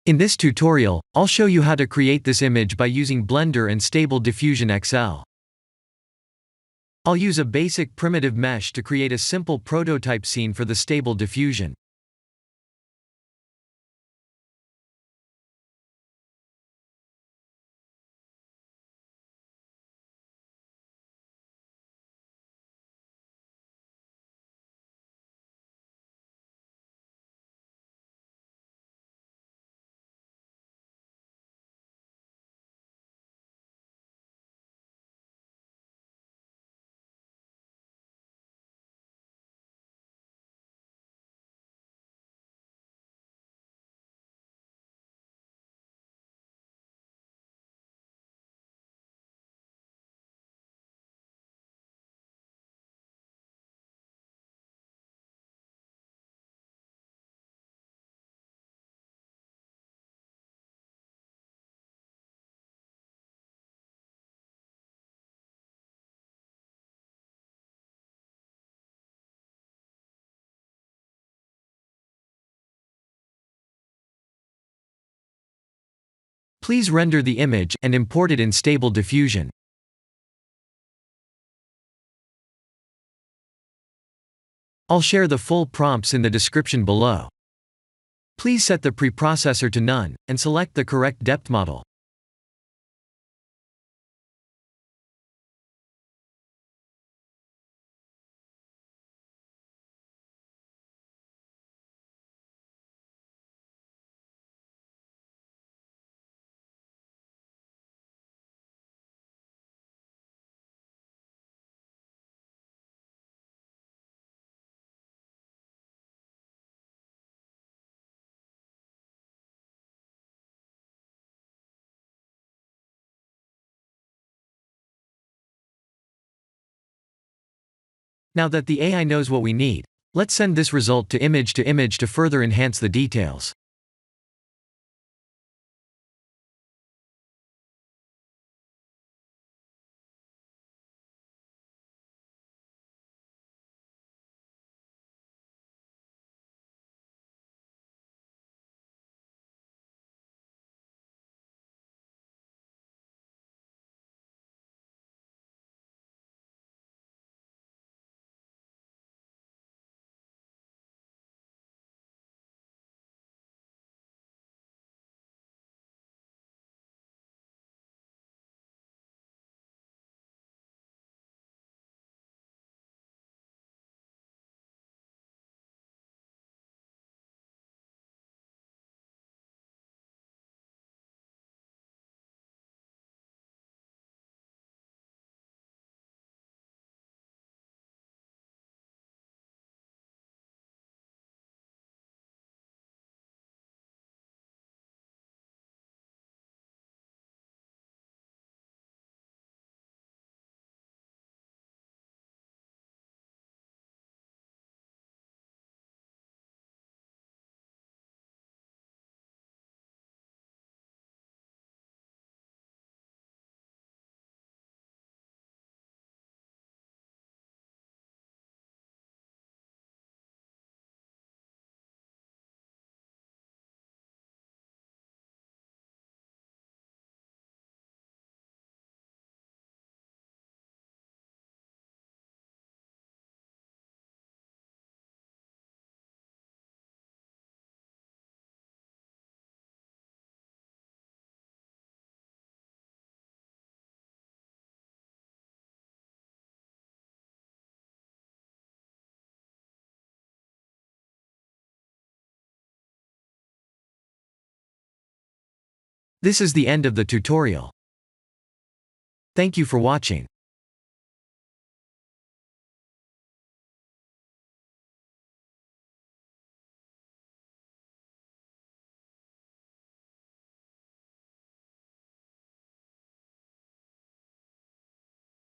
In this tutorial, I'll show you how to create this image by using Blender and Stable Diffusion XL. I'll use a basic primitive mesh to create a simple prototype scene for the Stable Diffusion. Please render the image and import it in Stable Diffusion. I'll share the full prompts in the description below. Please set the preprocessor to none, and select the correct depth model. Now that the AI knows what we need, let's send this result to image to further enhance the details. This is the end of the tutorial. Thank you for watching.